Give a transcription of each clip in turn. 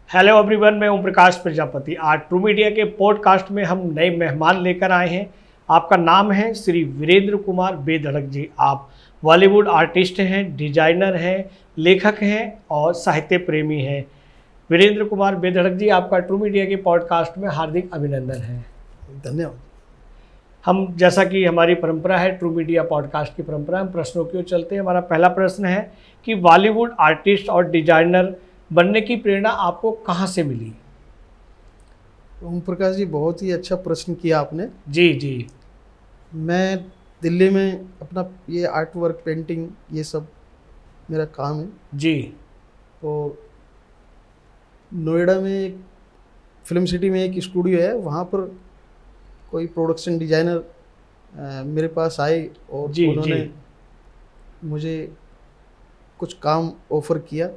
Hello everyone, मैं ओम प्रकाश प्रजापति। आज true media के पॉडकास्ट में हम नए मेहमान लेकर आए हैं। आपका नाम है श्री वीरेंद्र कुमार बेधड़क जी। आप बॉलीवुड आर्टिस्ट हैं, डिजाइनर हैं, लेखक हैं और साहित्य प्रेमी हैं। वीरेंद्र कुमार बेधड़क जी, आपका ट्रू मीडिया के पॉडकास्ट में हार्दिक अभिनंदन है। धन्यवाद। हम जैसा कि हमारी परंपरा है, ट्रू मीडिया पॉडकास्ट की परंपरा, हम प्रश्नों की ओर चलते हैं। हमारा पहला प्रश्न है कि बॉलीवुड आर्टिस्ट और डिजाइनर बनने की प्रेरणा आपको कहाँ से मिली? ओम प्रकाश जी, बहुत ही अच्छा प्रश्न किया आपने। जी जी। मैं दिल्ली में अपना ये आर्ट वर्क, पेंटिंग, ये सब मेरा काम है। जी। तो नोएडा में एक फिल्म सिटी में एक स्टूडियो है, वहाँ पर कोई प्रोडक्शन डिजाइनर मेरे पास आए और जी, उन्होंने जी। मुझे कुछ काम ऑफर किया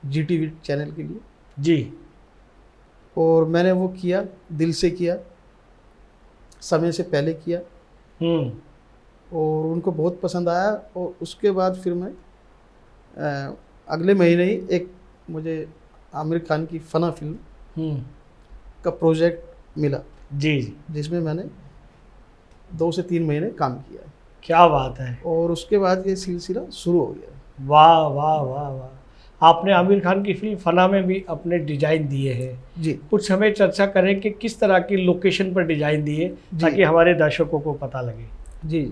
GTV चैनल के लिए। जी। और मैंने वो किया, दिल से किया, समय से पहले किया और उनको बहुत पसंद आया। और उसके बाद फिर मैं अगले महीने ही एक मुझे आमिर खान की फना फिल्म का प्रोजेक्ट मिला। जी। जिसमें मैंने 2 से 3 महीने काम किया। क्या बात है। और उसके बाद ये सिलसिला शुरू हो गया। वाह वाह वाह वाह। आपने आमिर खान की फिल्म फना में भी अपने डिजाइन दिए हैं जी। कुछ हमें चर्चा करें कि किस तरह की लोकेशन पर डिजाइन दिए, ताकि हमारे दर्शकों को पता लगे। जी।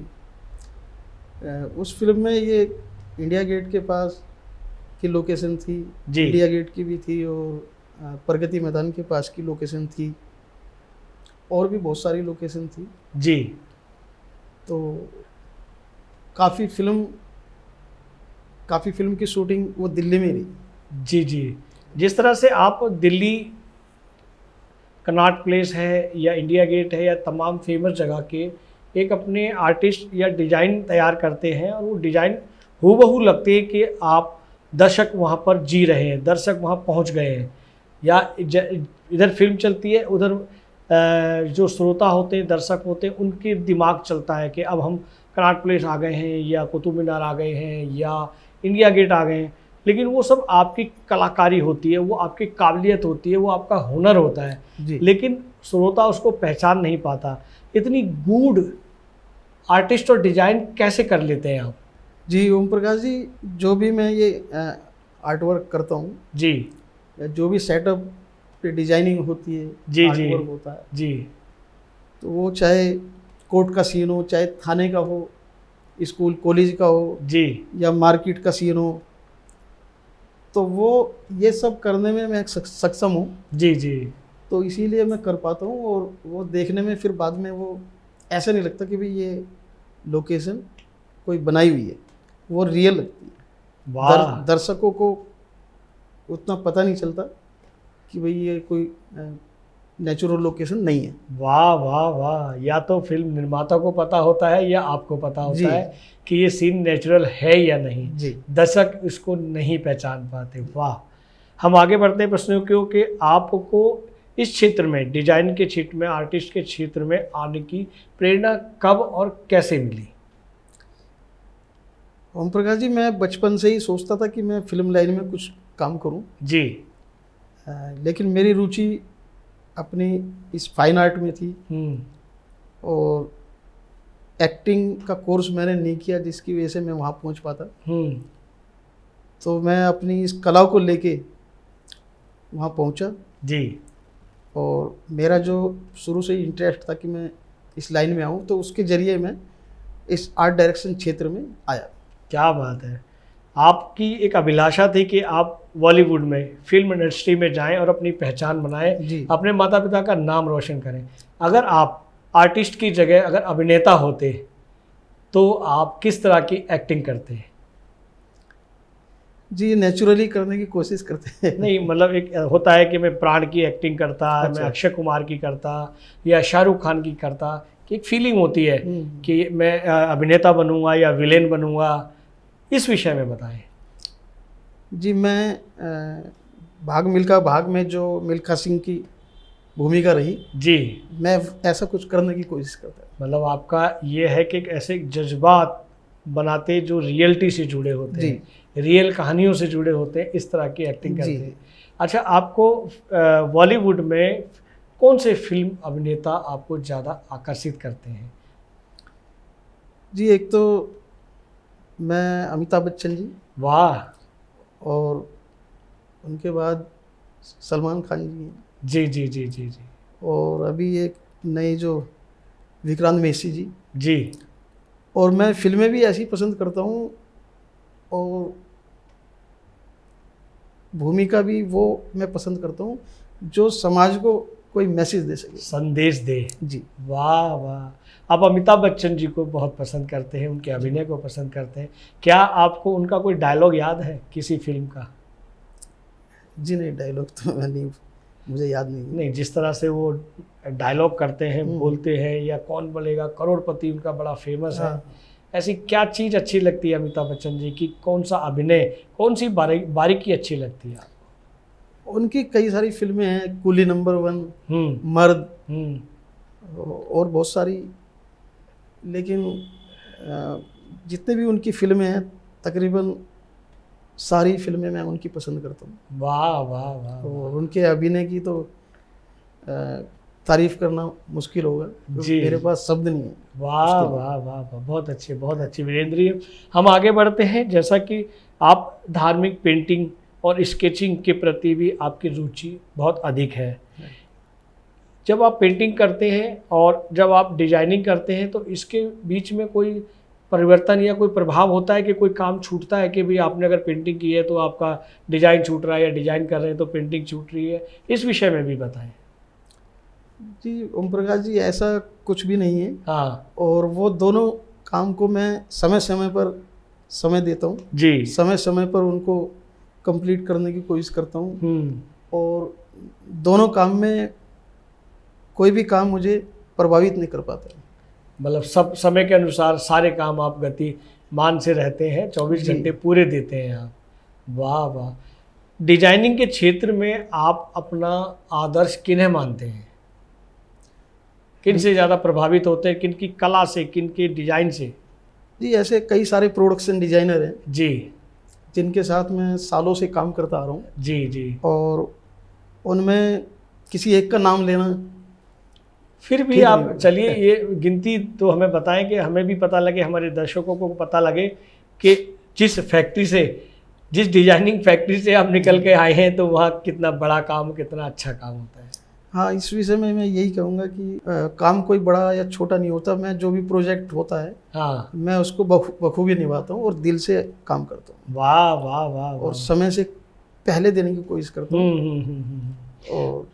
उस फिल्म में ये इंडिया गेट के पास की लोकेशन थी। जी। इंडिया गेट की भी थी और प्रगति मैदान के पास की लोकेशन थी, और भी बहुत सारी लोकेशन थी। जी। तो काफ़ी फिल्म की शूटिंग वो दिल्ली में रही। जी जी। जिस तरह से आप दिल्ली कनॉट प्लेस है या इंडिया गेट है या तमाम फेमस जगह के एक अपने आर्टिस्ट या डिज़ाइन तैयार करते हैं, और वो डिज़ाइन हूबहू लगती है कि आप दर्शक वहाँ पर जी रहे हैं, दर्शक वहाँ पहुँच गए हैं। या इधर फिल्म चलती है, उधर जो श्रोता होते हैं, दर्शक होते हैं, उनके दिमाग चलता है कि अब हम कनॉट प्लेस आ गए हैं या कुतुब मीनार आ गए हैं या इंडिया गेट आ गए हैं। लेकिन वो सब आपकी कलाकारी होती है, वो आपकी काबिलियत होती है, वो आपका हुनर होता है। लेकिन श्रोता उसको पहचान नहीं पाता। इतनी गूढ़ आर्टिस्ट और डिजाइन कैसे कर लेते हैं आप? जी ओम प्रकाश जी, जो भी मैं ये आर्ट वर्क करता हूँ जी, या जो भी सेटअप पे डिजाइनिंग होती है, जी आर्ट जी वर्क होता है, जी, तो वो चाहे कोर्ट का सीन हो, चाहे थाने का हो, स्कूल कॉलेज का हो, जी, या मार्केट का सीन हो, तो वो ये सब करने में मैं सक्षम हूँ। जी जी। तो इसीलिए मैं कर पाता हूँ। और वो देखने में फिर बाद में वो ऐसा नहीं लगता कि भाई ये लोकेशन कोई बनाई हुई है, वो रियल लगती है। वाह। दर्शकों को उतना पता नहीं चलता कि भाई ये कोई नेचुरल लोकेशन नहीं है। वाह वाह वाह। या तो फिल्म निर्माता को पता होता है या आपको पता होता है कि ये सीन नेचुरल है या नहीं। जी। दर्शक इसको नहीं पहचान पाते। वाह। हम आगे बढ़ते हैं प्रश्नों को कि आपको इस क्षेत्र में, डिजाइन के क्षेत्र में, आर्टिस्ट के क्षेत्र में आने की प्रेरणा कब और कैसे मिली? ओम प्रकाश जी, मैं बचपन से ही सोचता था कि मैं फिल्म लाइन में कुछ काम करूं। जी। लेकिन मेरी रुचि अपनी इस फाइन आर्ट में थी। और एक्टिंग का कोर्स मैंने नहीं किया, जिसकी वजह से मैं वहाँ पहुँच पाता। तो मैं अपनी इस कला को लेके वहाँ पहुँचा। जी। और मेरा जो शुरू से ही इंटरेस्ट था कि मैं इस लाइन में आऊँ, तो उसके ज़रिए मैं इस आर्ट डायरेक्शन क्षेत्र में आया। क्या बात है। आपकी एक अभिलाषा थी कि आप बॉलीवुड में, फिल्म इंडस्ट्री में जाएं और अपनी पहचान बनाएं, अपने माता पिता का नाम रोशन करें। अगर आप आर्टिस्ट की जगह अगर अभिनेता होते तो आप किस तरह की एक्टिंग करते? जी, नेचुरली करने की कोशिश करते हैं। नहीं, मतलब एक होता है कि मैं प्राण की एक्टिंग करता, अच्छा। मैं अक्षय कुमार की करता या शाहरुख खान की करता, कि एक फीलिंग होती है कि मैं अभिनेता बनूंगा या विलेन बनूंगा। इस विषय में बताएं। जी, मैं भाग मिल्खा भाग में जो मिल्खा सिंह की भूमिका रही, जी, मैं ऐसा कुछ करने की कोशिश करता। मतलब आपका ये है कि ऐसे जज्बात बनाते जो रियलिटी से जुड़े होते हैं, रियल कहानियों से जुड़े होते हैं, इस तरह की एक्टिंग करते हैं। अच्छा, आपको बॉलीवुड में कौन से फिल्म अभिनेता आपको ज़्यादा आकर्षित करते हैं? जी, एक तो मैं अमिताभ बच्चन जी, वाह। और उनके बाद सलमान खान जी हैं, जी जी जी जी जी और अभी एक नए जो विक्रांत मैसी जी। जी। और मैं फिल्में भी ऐसी पसंद करता हूँ, और भूमिका भी वो मैं पसंद करता हूँ जो समाज को कोई मैसेज दे सके। संदेश दे। जी। वाह वाह। आप अमिताभ बच्चन जी को बहुत पसंद करते हैं, उनके अभिनय को पसंद करते हैं। क्या आपको उनका कोई डायलॉग याद है किसी फिल्म का? जी नहीं, डायलॉग तो मैं नहीं, मुझे याद नहीं है। नहीं, जिस तरह से वो डायलॉग करते हैं, बोलते हैं, या कौन बोलेगा करोड़पति उनका बड़ा फेमस है। हाँ। ऐसी क्या चीज़ अच्छी लगती है अमिताभ बच्चन जी की? कौन सा अभिनय, कौन सी बारीकी अच्छी लगती है आपको? उनकी कई सारी फिल्में हैं, कूली नंबर 1, मर्द, और बहुत सारी। लेकिन जितने भी उनकी फिल्में हैं, तकरीबन सारी फिल्में मैं उनकी पसंद करता हूँ। वाह वाह वाह। और उनके अभिनय की तो तारीफ करना मुश्किल होगा, जी। मेरे पास शब्द नहीं है। वाह वाह वाह वाह, बहुत अच्छे, बहुत अच्छी वीरेंद्र जी। हम आगे बढ़ते हैं। जैसा कि आप धार्मिक पेंटिंग और स्केचिंग के प्रति भी आपकी रुचि बहुत अधिक है। जब आप पेंटिंग करते हैं और जब आप डिजाइनिंग करते हैं, तो इसके बीच में कोई परिवर्तन या कोई प्रभाव होता है कि कोई काम छूटता है कि भाई आपने अगर पेंटिंग की है तो आपका डिजाइन छूट रहा है, या डिजाइन कर रहे हैं तो पेंटिंग छूट रही है? इस विषय में भी बताएं। जी ओम प्रकाश जी, ऐसा कुछ भी नहीं है। हाँ और वो दोनों काम को मैं समय समय पर समय देता हूँ जी। समय समय पर उनको कंप्लीट करने की कोशिश करता हूँ। और दोनों काम में कोई भी काम मुझे प्रभावित नहीं कर पाता। मतलब सब समय के अनुसार सारे काम आप गतिमान से रहते हैं, 24 घंटे पूरे देते हैं आप। वाह वाह। डिजाइनिंग के क्षेत्र में आप अपना आदर्श किन्हें मानते हैं? किन से ज़्यादा प्रभावित होते हैं, किन की कला से, किन के डिजाइन से? जी, ऐसे कई सारे प्रोडक्शन डिजाइनर हैं जी, जिनके साथ मैं सालों से काम करता आ रहा हूँ। जी जी। और उनमें किसी एक का नाम लेना फिर भी ठीक आप नहीं। चलिए, ये गिनती तो हमें बताएं कि हमें भी पता लगे, हमारे दर्शकों को पता लगे कि जिस फैक्ट्री से, जिस डिजाइनिंग फैक्ट्री से आप निकल के आए हैं, तो वहाँ कितना बड़ा काम, कितना अच्छा काम होता है। हाँ, इस विषय में मैं यही कहूँगा कि काम कोई बड़ा या छोटा नहीं होता। मैं जो भी प्रोजेक्ट होता है, हाँ, मैं उसको बखूबी निभाता हूँ और दिल से काम करता हूँ। वाह वाह वाह। और समय से पहले देने की कोशिश करता हूँ। और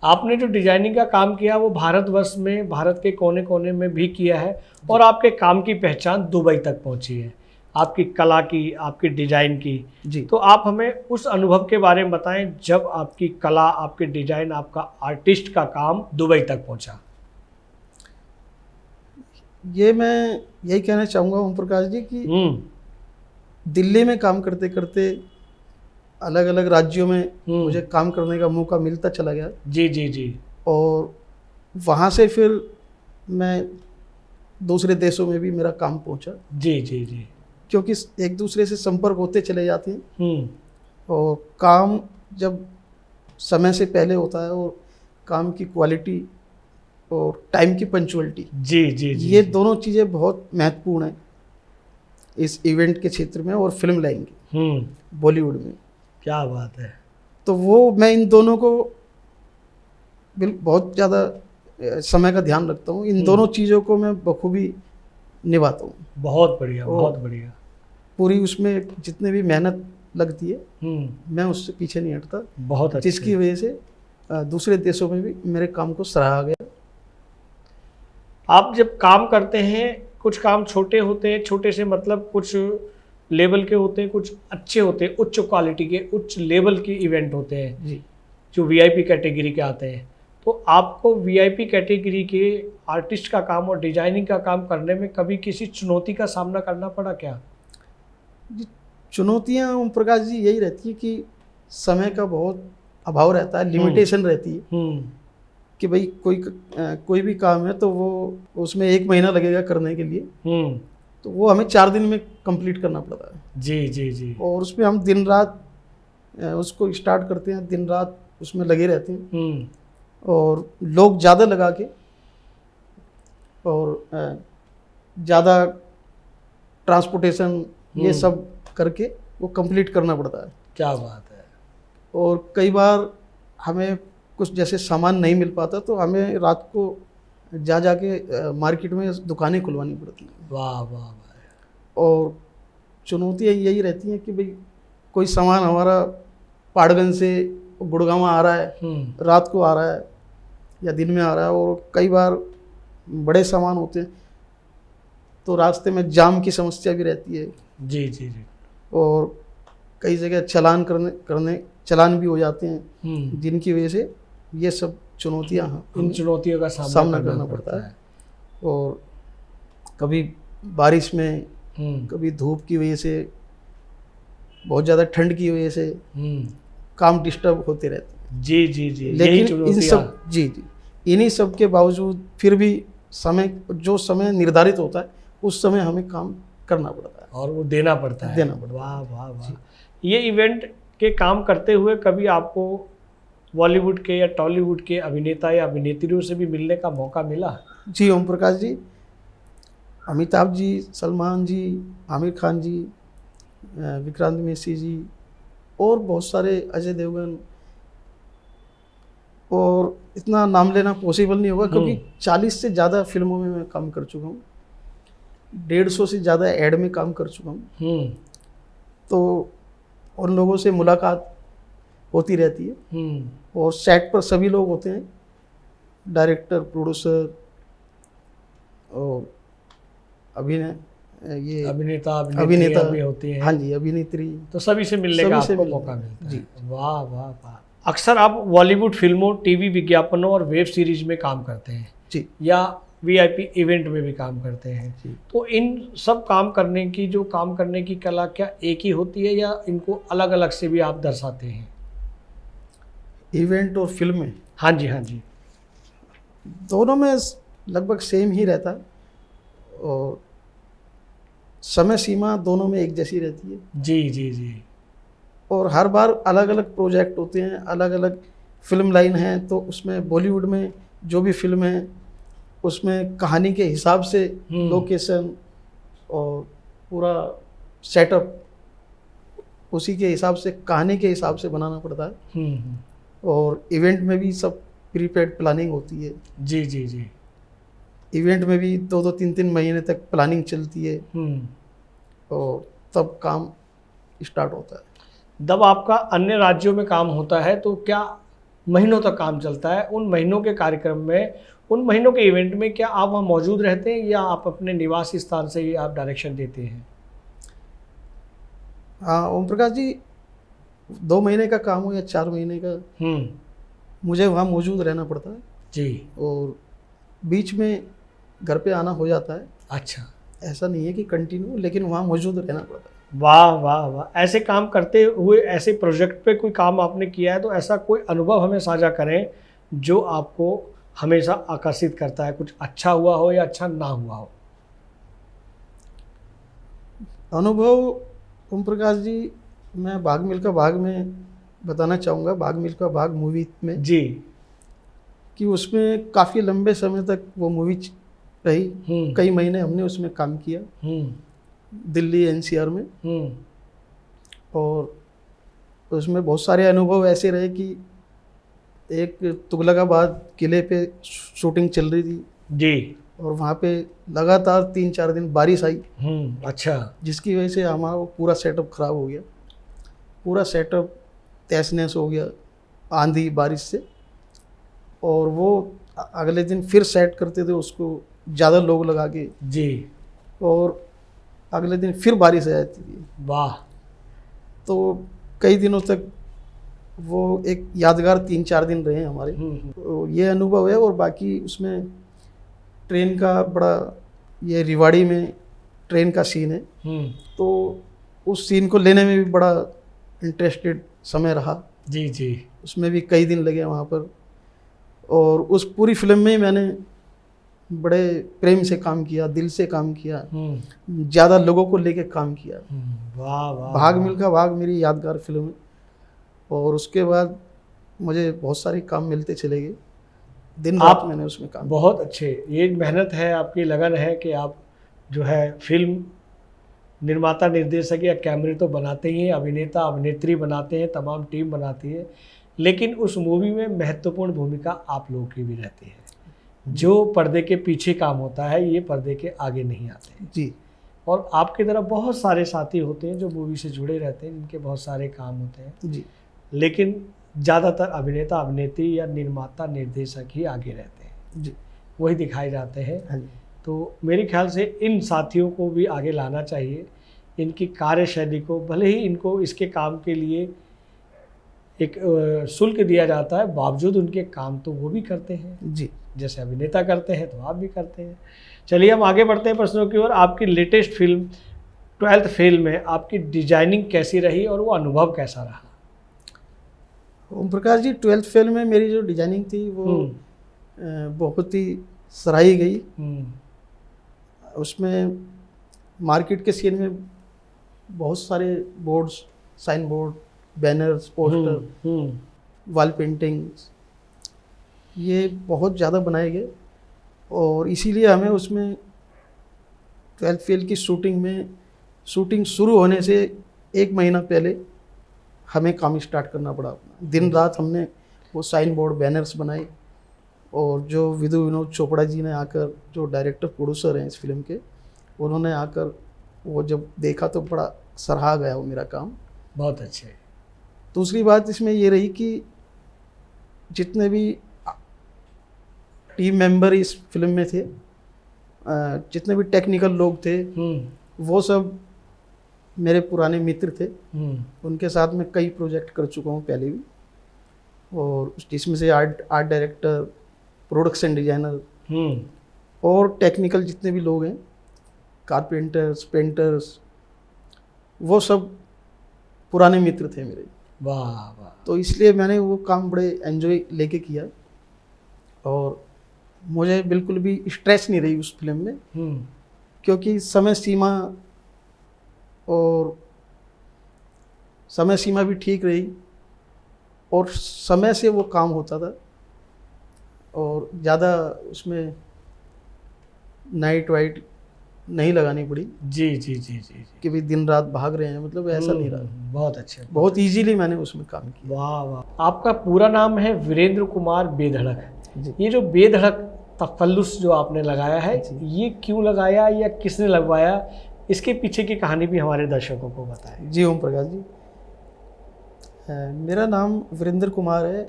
आपने जो डिजाइनिंग का काम किया वो भारतवर्ष में, भारत के कोने कोने में भी किया है, और आपके काम की पहचान दुबई तक पहुंची है, आपकी कला की, आपकी डिजाइन की। जी। तो आप हमें उस अनुभव के बारे में बताएं जब आपकी कला, आपके डिजाइन, आपका आर्टिस्ट का काम दुबई तक पहुंचा। ये मैं यही कहना चाहूँगा ओम प्रकाश जी कि दिल्ली में काम करते करते अलग अलग राज्यों में मुझे काम करने का मौका मिलता चला गया। जी जी जी। और वहाँ से फिर मैं दूसरे देशों में भी मेरा काम पहुँचा। जी जी जी। क्योंकि एक दूसरे से संपर्क होते चले जाते हैं। और काम जब समय से पहले होता है, और काम की क्वालिटी और टाइम की पंचुअलिटी, जी जी जी, ये दोनों चीज़ें बहुत महत्वपूर्ण हैं इस इवेंट के क्षेत्र में और फिल्म लाइन की, बॉलीवुड में। क्या बात है। तो वो मैं इन दोनों को बहुत ज़्यादा समय का ध्यान रखता हूँ। इन दोनों चीज़ों को मैं बखूबी निभाता हूँ। बहुत बढ़िया, बहुत बढ़िया। पूरी उसमें जितने भी मेहनत लगती है, मैं उससे पीछे नहीं हटता। बहुत अच्छे। जिसकी वजह से दूसरे देशों में भी मेरे काम को सराहा गया। आप जब काम करते हैं, कुछ काम छोटे होते हैं, छोटे से मतलब कुछ लेवल के होते हैं, कुछ अच्छे होते हैं, उच्च क्वालिटी के, उच्च लेवल के इवेंट होते हैं जी, जो वीआईपी कैटेगरी के आते हैं। तो आपको वीआईपी कैटेगरी के आर्टिस्ट का काम और डिजाइनिंग का काम करने में कभी किसी चुनौती का सामना करना पड़ा क्या? जी, चुनौतियाँ ओम प्रकाश जी यही रहती है कि समय का बहुत अभाव रहता है, लिमिटेशन रहती है कि भाई कोई भी काम है तो वो उसमें 1 महीना लगेगा करने के लिए, तो वो हमें 4 दिन में कंप्लीट करना पड़ता है। जी जी जी। और उसमें हम दिन रात उसको स्टार्ट करते हैं, दिन रात उसमें लगे रहते हैं और लोग ज़्यादा लगा के और ज़्यादा ट्रांसपोर्टेशन ये सब करके वो कंप्लीट करना पड़ता है। क्या बात है। और कई बार हमें कुछ जैसे सामान नहीं मिल पाता तो हमें रात को जाके मार्केट में दुकानें खुलवानी पड़ती हैं। वाह वाह वाह। और चुनौतियाँ यही रहती हैं कि भाई कोई सामान हमारा पाड़गंज से गुड़गांव आ रहा है, रात को आ रहा है या दिन में आ रहा है, और कई बार बड़े सामान होते हैं तो रास्ते में जाम की समस्या भी रहती है। जी जी जी। और कई जगह चालान भी हो जाते हैं, जिनकी वजह से ये सब चुनौतियाँ इन चुनौतियों का सामना करना पड़ता है। और कभी बारिश में, कभी धूप की वजह से, बहुत ज़्यादा ठंड की वजह से काम डिस्टर्ब होते रहते हैं। जी जी जी। लेकिन इन सब जी इन्हीं सब के बावजूद फिर भी जो समय निर्धारित होता है उस समय हमें काम करना पड़ता है और वो देना पड़ता है। वाह वाह वाह। ये इवेंट के काम करते हुए कभी आपको बॉलीवुड के या टॉलीवुड के अभिनेता या अभिनेत्रियों से भी मिलने का मौका मिला? जी, ओम प्रकाश जी, अमिताभ जी, सलमान जी, आमिर खान जी, विक्रांत मैसी जी और बहुत सारे, अजय देवगन, और इतना नाम लेना पॉसिबल नहीं होगा क्योंकि 40 से ज़्यादा फिल्मों में मैं काम कर चुका हूँ, 150 से ज़्यादा ऐड में काम कर चुका हूँ। तो उन लोगों से मुलाकात होती रहती है और सेट पर सभी लोग होते हैं, डायरेक्टर, प्रोड्यूसर और अभिनेता भी होती हैं। हाँ जी, अभिनेत्री, तो सभी से मिलने का आपको मौका मिलता है। वाह वाह वाह। अक्सर आप बॉलीवुड फिल्मों, टीवी विज्ञापनों और वेब सीरीज में काम करते हैं जी, या वीआईपी इवेंट में भी काम करते हैं जी। तो इन सब काम करने की कला क्या एक ही होती है या इनको अलग अलग से भी आप दर्शाते हैं? इवेंट और फिल्म में? हाँ जी हाँ जी, दोनों में लगभग सेम ही रहता है और समय सीमा दोनों में एक जैसी रहती है। जी जी जी। और हर बार अलग अलग प्रोजेक्ट होते हैं, अलग अलग फिल्म लाइन है, तो उसमें बॉलीवुड में जो भी फिल्म है उसमें कहानी के हिसाब से लोकेशन और पूरा सेटअप उसी के हिसाब से, कहानी के हिसाब से बनाना पड़ता है। और इवेंट में भी सब प्रीपेड प्लानिंग होती है। जी जी जी। इवेंट में भी 2-2, 3-3 महीने तक प्लानिंग चलती है और तब काम स्टार्ट होता है। जब आपका अन्य राज्यों में काम होता है तो क्या महीनों तक काम चलता है? उन महीनों के कार्यक्रम में, उन महीनों के इवेंट में क्या आप वहाँ मौजूद रहते हैं या आप अपने निवास स्थान से ही आप डायरेक्शन देते हैं? हाँ ओम प्रकाश जी, 2 महीने का काम हो या 4 महीने का, मुझे वहाँ मौजूद रहना पड़ता है जी। और बीच में घर पे आना हो जाता है। अच्छा, ऐसा नहीं है कि कंटिन्यू, लेकिन वहाँ मौजूद रहना पड़ता है। वाह वाह वाह। ऐसे काम करते हुए, ऐसे प्रोजेक्ट पे कोई काम आपने किया है तो ऐसा कोई अनुभव हमें साझा करें जो आपको हमेशा आकर्षित करता है, कुछ अच्छा हुआ हो या अच्छा ना हुआ हो? अनुभव ओम प्रकाश जी, मैं भाग मिल्खा भाग में बताना चाहूँगा। भाग मिल्खा भाग मूवी में जी, कि उसमें काफ़ी लंबे समय तक वो मूवी रही, कई महीने हमने उसमें काम किया दिल्ली एनसीआर में। और उसमें बहुत सारे अनुभव ऐसे रहे कि एक तुगलकाबाद किले पे शूटिंग चल रही थी जी, और वहाँ पे लगातार 3-4 दिन बारिश आई। अच्छा। जिसकी वजह से हमारा वो पूरा सेटअप ख़राब हो गया, पूरा सेटअप तहस नहस हो गया आंधी बारिश से। और वो अगले दिन फिर सेट करते थे उसको ज़्यादा लोग लगा के जी, और अगले दिन फिर बारिश आ जाती थी। वाह। तो कई दिनों तक वो एक यादगार 3-4 दिन रहे हमारे। तो ये अनुभव है। और बाकी उसमें ट्रेन का बड़ा, ये रिवाड़ी में ट्रेन का सीन है, तो उस सीन को लेने में भी बड़ा इंटरेस्टेड समय रहा जी जी। उसमें भी कई दिन लगे वहाँ पर। और उस पूरी फिल्म में मैंने बड़े प्रेम से काम किया, दिल से काम किया, ज़्यादा लोगों को लेके काम किया। वाह वाह। भाग मिल्खा भाग मेरी यादगार फिल्म है। और उसके बाद मुझे बहुत सारे काम मिलते चले गए, दिन रात मैंने उसमें काम। बहुत अच्छे, ये मेहनत है आपकी, लगन है कि आप जो है फिल्म निर्माता निर्देशक या कैमरे तो बनाते ही हैं, अभिनेता अभिनेत्री बनाते हैं, तमाम टीम बनाती है, लेकिन उस मूवी में महत्वपूर्ण भूमिका आप लोगों की भी रहती है। जो पर्दे के पीछे काम होता है ये पर्दे के आगे नहीं आते जी। और आपकी तरफ बहुत सारे साथी होते हैं जो मूवी से जुड़े रहते हैं, इनके बहुत सारे काम होते हैं जी, लेकिन ज़्यादातर अभिनेता अभिनेत्री या निर्माता निर्देशक ही आगे रहते हैं जी, वही दिखाए जाते हैं। हाँ जी। तो मेरे ख्याल से इन साथियों को भी आगे लाना चाहिए, इनकी कार्यशैली को, भले ही इनको इसके काम के लिए एक शुल्क दिया जाता है, बावजूद उनके काम तो वो भी करते हैं जी, जैसे अभिनेता करते हैं तो आप भी करते हैं। चलिए हम आगे बढ़ते हैं प्रश्नों की ओर। आपकी लेटेस्ट फिल्म 12th फेल में आपकी डिजाइनिंग कैसी रही और वो अनुभव कैसा रहा? ओम प्रकाश जी, 12th फेल में मेरी जो डिजाइनिंग थी वो बहुत ही सराही गई। उसमें मार्केट के सीन में बहुत सारे boards, sign board, banners, poster, wall paintings, ये बहुत ज़्यादा बनाए गए और इसीलिए हमें उसमें 12th फेल की शूटिंग शुरू होने से 1 महीना पहले हमें काम स्टार्ट करना पड़ा अपना। दिन रात हमने वो साइन बोर्ड, बैनर्स बनाए और जो विधु विनोद चोपड़ा जी ने आकर, जो डायरेक्टर प्रोड्यूसर हैं इस फिल्म के, उन्होंने आकर वो जब देखा तो बड़ा सराहा गया वो मेरा काम। बहुत अच्छे। दूसरी बात इसमें ये रही कि जितने भी टीम मेंबर इस फिल्म में थे, जितने भी टेक्निकल लोग थे, वो सब मेरे पुराने मित्र थे। उनके साथ मैं कई प्रोजेक्ट कर चुका हूँ पहले भी, और जिसमें से आर्ट डायरेक्टर, प्रोडक्शन डिजाइनर और टेक्निकल जितने भी लोग हैं, कारपेंटर्स, पेंटर्स, वो सब पुराने मित्र थे मेरे। वाह वाह। तो इसलिए मैंने वो काम बड़े एंजॉय लेके किया और मुझे बिल्कुल भी स्ट्रेस नहीं रही उस फिल्म में, क्योंकि समय सीमा भी ठीक रही और समय से वो काम होता था और ज़्यादा उसमें नाइट वाइट नहीं लगानी पड़ी। जी जी जी जी जी कि भी दिन रात भाग रहे हैं, मतलब ऐसा नहीं रहा। बहुत अच्छे, बहुत इजीली मैंने उसमें काम किया। वाह वाह। आपका पूरा नाम है वीरेंद्र कुमार बेधड़क जी। ये जो बेधड़क तखल्लुस जो आपने लगाया है, ये क्यों लगाया या किसने लगवाया, इसके पीछे की कहानी भी हमारे दर्शकों को बताएं। जी ओम प्रकाश जी, मेरा नाम वीरेंद्र कुमार है।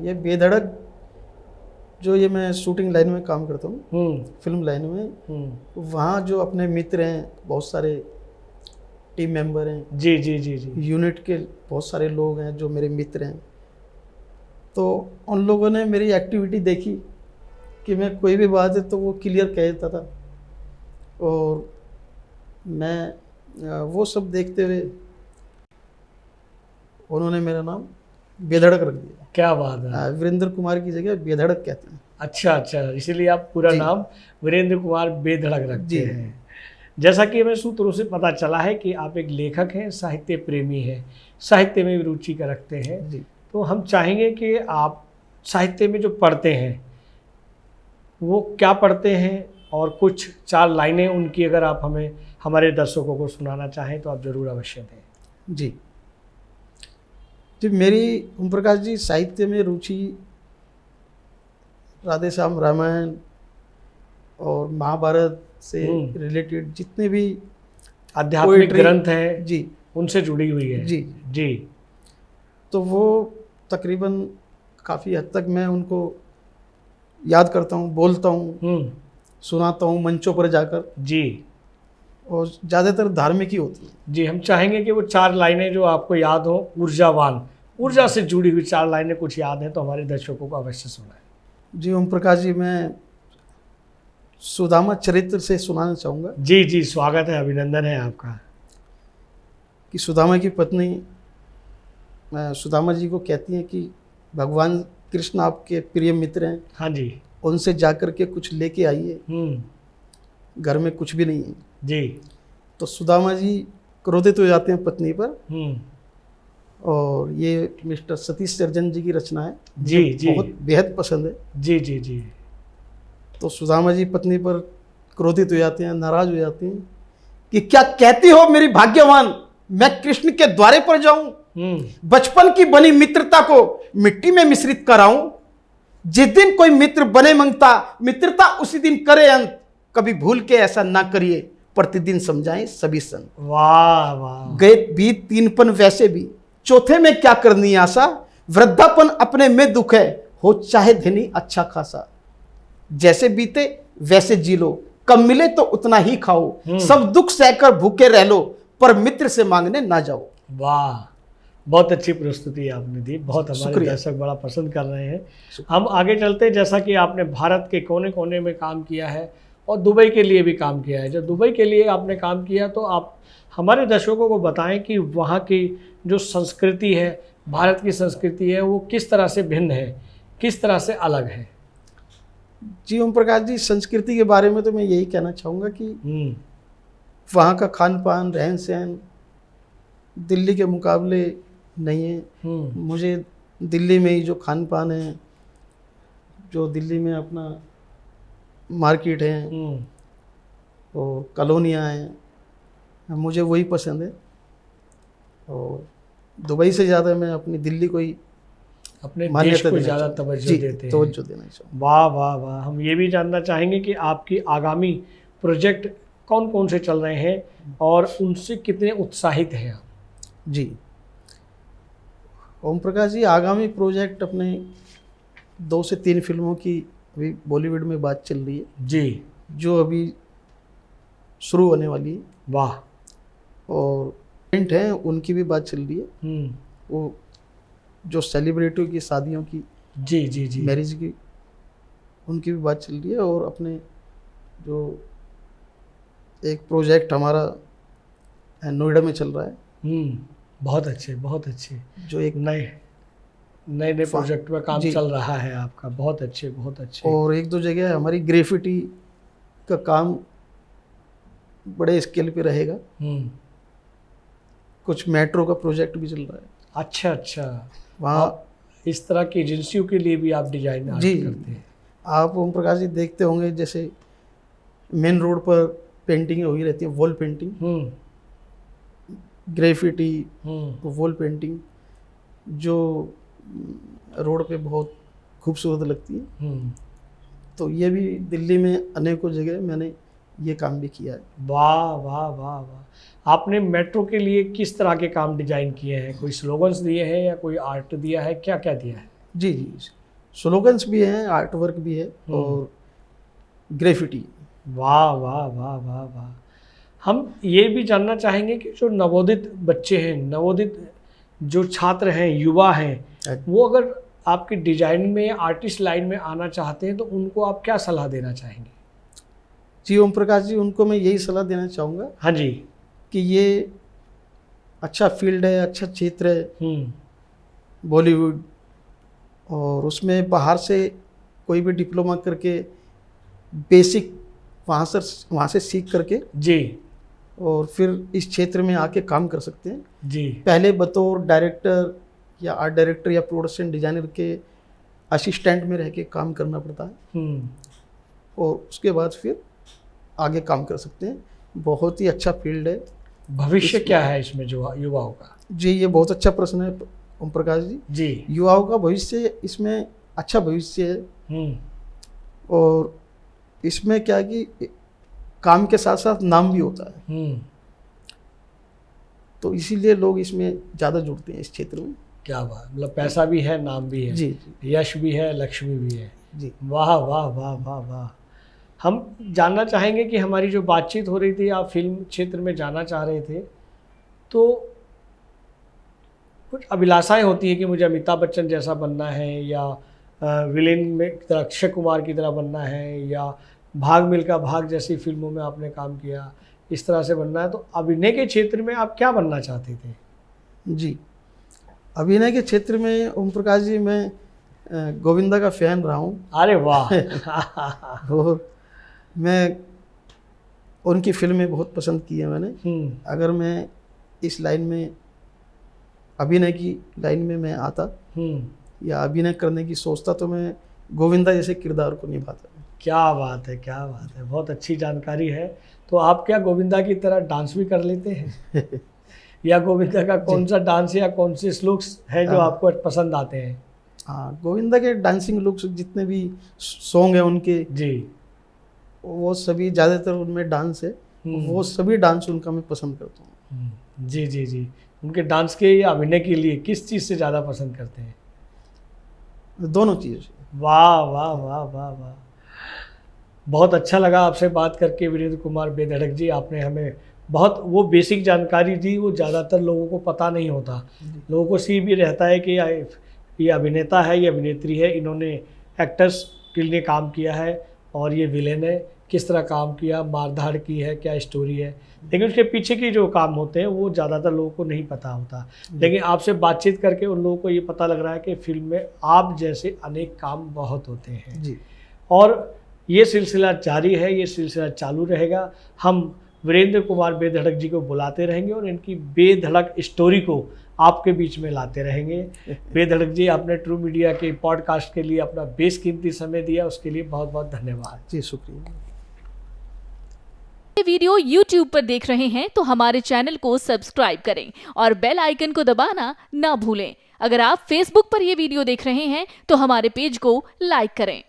ये बेधड़क जो ये मैं शूटिंग लाइन में काम करता हूँ, फिल्म लाइन में, वहाँ जो अपने मित्र हैं, बहुत सारे टीम मेंबर हैं, जी जी जी जी, यूनिट के बहुत सारे लोग हैं जो मेरे मित्र हैं, तो उन लोगों ने मेरी एक्टिविटी देखी कि मैं कोई भी बात है तो वो क्लियर कह देता था और मैं वो सब देखते हुए उन्होंने मेरा नाम बेधड़क रख दिया। क्या बात है। वीरेंद्र कुमार की जगह बेधड़क कहते हैं। अच्छा अच्छा, इसीलिए आप पूरा नाम वीरेंद्र कुमार बेधड़क रखते हैं। जैसा कि हमें सूत्रों से पता चला है कि आप एक लेखक हैं, साहित्य प्रेमी हैं, साहित्य में भी रुचि का रखते हैं जी। तो हम चाहेंगे कि आप साहित्य में जो पढ़ते हैं वो क्या पढ़ते हैं और कुछ 4 लाइनें उनकी अगर आप हमें, हमारे दर्शकों को सुनाना चाहें तो आप ज़रूर अवश्य दें। जी जी, मेरी ओम प्रकाश जी साहित्य में रुचि राधे श्याम रामायण और महाभारत से रिलेटेड जितने भी आध्यात्मिक ग्रंथ हैं जी, उनसे जुड़ी हुई है। जी जी, तो वो तकरीबन काफ़ी हद तक मैं उनको याद करता हूँ, बोलता हूँ, सुनाता हूँ मंचों पर जाकर। जी, और ज़्यादातर धार्मिक ही होती है। जी, हम चाहेंगे कि वो 4 लाइनें जो आपको याद हो, ऊर्जावान, ऊर्जा से जुड़ी हुई 4 लाइनें कुछ याद हैं तो हमारे दर्शकों को अवश्य सुनाएं। जी ओम प्रकाश जी, मैं सुदामा चरित्र से सुनाना चाहूँगा। जी जी, स्वागत है, अभिनंदन है आपका। कि सुदामा की पत्नी सुदामा जी को कहती हैं कि भगवान कृष्ण आपके प्रिय मित्र हैं, हाँ जी, उनसे जाकर के कुछ लेके आइए, घर में कुछ भी नहीं है। जी। तो सुदामा जी क्रोधित हो जाते हैं पत्नी पर और ये मिस्टर सतीश सर्जन जी की रचना है। जी ये जी बहुत बेहद पसंद है। जी जी जी। तो सुदामा जी पत्नी पर क्रोधित हो जाते हैं, नाराज हो जाते हैं कि क्या कहती हो मेरी भाग्यवान, मैं कृष्ण के द्वारे पर जाऊं, बचपन की बनी मित्रता को मिट्टी में मिश्रित कराऊं। जिस दिन कोई मित्र बने मंगता, मित्रता उसी दिन करे अंत। कभी भूल के ऐसा ना करिए, प्रतिदिन समझाएं सभी संत। वाह वाह। गए बीत तीनपन वैसे भी, चौथे में क्या करनी आशा। वृद्धापन अपने में दुख है, हो चाहे धनी अच्छा खासा। जैसे बीते वैसे जी लो, कम मिले तो उतना ही खाओ। सब दुख सहकर भूखे रह लो, पर मित्र से मांगने ना जाओ। वाह, बहुत अच्छी प्रस्तुति आपने दी, बहुत हमारे शुक्रिया। दर्शक बड़ा पसंद कर रहे हैं। हम आगे चलते हैं। जैसा कि आपने भारत के कोने कोने में काम किया है और दुबई के लिए भी काम किया है, जब दुबई के लिए आपने काम किया तो आप हमारे दर्शकों को बताएं कि वहाँ की जो संस्कृति है, भारत की संस्कृति है, वो किस तरह से भिन्न है, किस तरह से अलग है। जी ओम प्रकाश जी, संस्कृति के बारे में तो मैं यही कहना चाहूँगा कि वहाँ का खान पान, रहन सहन दिल्ली के मुकाबले नहीं है। मुझे दिल्ली में ही जो खान पान है, जो दिल्ली में अपना मार्केट है और कॉलोनियाँ हैं, मुझे वही पसंद है। और दुबई से ज़्यादा मैं अपनी दिल्ली को ही अपने देश को ज़्यादा तवज्जो देते हैं। तवज्जो देना चाहिए। वाह वाह वाह। हम ये भी जानना चाहेंगे कि आपकी आगामी प्रोजेक्ट कौन कौन से चल रहे हैं और उनसे कितने उत्साहित हैं आप। जी ओम प्रकाश जी, आगामी प्रोजेक्ट अपने 2 से 3 फिल्मों की अभी बॉलीवुड में बात चल रही है जी, जो अभी शुरू होने वाली है। वाह। और इवेंट हैं उनकी भी बात चल रही है। वो जो सेलिब्रिटियों की शादियों की, जी जी जी, मैरिज की, उनकी भी बात चल रही है। और अपने जो एक प्रोजेक्ट हमारा नोएडा में चल रहा है। बहुत अच्छे, बहुत अच्छे। जो एक नए नए प्रोजेक्ट में काम चल रहा है आपका, बहुत अच्छे, बहुत अच्छे। और 1-2 जगह हमारी ग्रेफिटी का काम बड़े स्केल पे रहेगा। कुछ मेट्रो का प्रोजेक्ट भी चल रहा है। अच्छा अच्छा, वहाँ इस तरह की एजेंसियों के लिए भी आप डिजाइन जी करते हैं। आप ओम प्रकाश जी देखते होंगे, जैसे मेन रोड पर पेंटिंग हुई रहती है, wall painting, graffiti, wall painting, जो रोड पे बहुत खूबसूरत लगती है। तो ये भी दिल्ली में अनेकों जगह मैंने ये काम भी किया है। वाह वाह वाह वाह। आपने मेट्रो के लिए किस तरह के काम डिजाइन किए हैं? कोई स्लोगन्स दिए हैं या कोई आर्ट दिया है, क्या क्या दिया है? जी जी, स्लोगन्स भी हैं, आर्ट वर्क भी है और ग्रेफिटी। वाह वाह वाह वाह वाह। हम ये भी जानना चाहेंगे कि जो नवोदित बच्चे हैं, नवोदित जो छात्र हैं, युवा हैं, वो अगर आपकी डिजाइन में, आर्टिस्ट लाइन में आना चाहते हैं तो उनको आप क्या सलाह देना चाहेंगे? जी ओम प्रकाश जी, उनको मैं यही सलाह देना चाहूँगा, हाँ जी, कि ये अच्छा फील्ड है, अच्छा क्षेत्र है बॉलीवुड। और उसमें बाहर से कोई भी डिप्लोमा करके बेसिक वहाँ से सीख करके जी, और फिर इस क्षेत्र में आके काम कर सकते हैं। जी, पहले बतौर डायरेक्टर या आर्ट डायरेक्टर या प्रोडक्शन डिजाइनर के असिस्टेंट में रह के काम करना पड़ता है और उसके बाद फिर आगे काम कर सकते हैं। बहुत ही अच्छा फील्ड है। भविष्य क्या है इसमें जो युवाओं का? जी, ये बहुत अच्छा प्रश्न है ओम प्रकाश जी। जी, युवाओं का भविष्य, इसमें अच्छा भविष्य है। और इसमें क्या है कि काम के साथ साथ नाम भी होता है, तो इसीलिए लोग इसमें ज़्यादा जुड़ते हैं इस क्षेत्र में। क्या बात, मतलब पैसा भी है, नाम भी है, जी, यश भी है, लक्ष्मी भी है। जी, वाह वाह वाह वाह वाह। हम जानना चाहेंगे कि हमारी जो बातचीत हो रही थी, आप फिल्म क्षेत्र में जाना चाह रहे थे, तो कुछ अभिलाषाएं होती हैं कि मुझे अमिताभ बच्चन जैसा बनना है, या विलेन में की तरह अक्षय कुमार की तरह बनना है, या भाग मिल्खा भाग जैसी फिल्मों में आपने काम किया, इस तरह से बनना है। तो अभिनय के क्षेत्र में आप क्या बनना चाहते थे? जी, अभिनय के क्षेत्र में ओम प्रकाश जी, मैं गोविंदा का फैन रहा हूँ। अरे वाह। और मैं उनकी फिल्में बहुत पसंद की है मैंने। अगर मैं इस लाइन में अभिनय की लाइन में मैं आता या अभिनय करने की सोचता तो मैं गोविंदा जैसे किरदार को निभाता। क्या बात है, क्या बात है, बहुत अच्छी जानकारी है। तो आप क्या गोविंदा की तरह डांस भी कर लेते हैं? या गोविंदा का कौन सा डांस या कौन से श्लोक्स है जो आपको पसंद आते हैं? हाँ, गोविंदा के डांसिंग लुक्स जितने भी सॉन्ग हैं उनके जी, वो सभी ज़्यादातर उनमें डांस है, वो सभी डांस उनका मैं पसंद करता हूँ। जी जी जी। उनके डांस के या अभिनय के लिए किस चीज़ से ज़्यादा पसंद करते हैं? दोनों चीज़। वाह वाह वाह वाह वाह, बहुत अच्छा लगा आपसे बात करके वीरेंद्र कुमार बेधड़क जी। आपने हमें बहुत वो बेसिक जानकारी दी, वो ज़्यादातर लोगों को पता नहीं होता। लोगों को सिर्फ भी रहता है कि ये अभिनेता है, ये अभिनेत्री है, इन्होंने एक्टर्स के लिए काम किया है और ये विलेन है, किस तरह काम किया, मारधाड़ की है, क्या स्टोरी है, लेकिन उसके पीछे के जो काम होते हैं वो ज़्यादातर लोगों को नहीं पता होता। लेकिन आपसे बातचीत करके उन लोगों को ये पता लग रहा है कि फिल्म में आप जैसे अनेक काम बहुत होते हैं जी। और ये सिलसिला जारी है, ये सिलसिला चालू रहेगा। हम वीरेंद्र कुमार बेधड़क जी को बुलाते रहेंगे और इनकी बेधड़क स्टोरी को आपके बीच में लाते रहेंगे। बेधड़क जी, आपने ट्रू मीडिया के पॉडकास्ट के लिए अपना बेशकीमती समय दिया, उसके लिए बहुत बहुत धन्यवाद। जी, शुक्रिया। ये वीडियो YouTube पर देख रहे हैं तो हमारे चैनल को सब्सक्राइब करें और बेल आइकन को दबाना ना भूलें। अगर आप Facebook पर यह वीडियो देख रहे हैं तो हमारे पेज को लाइक करें।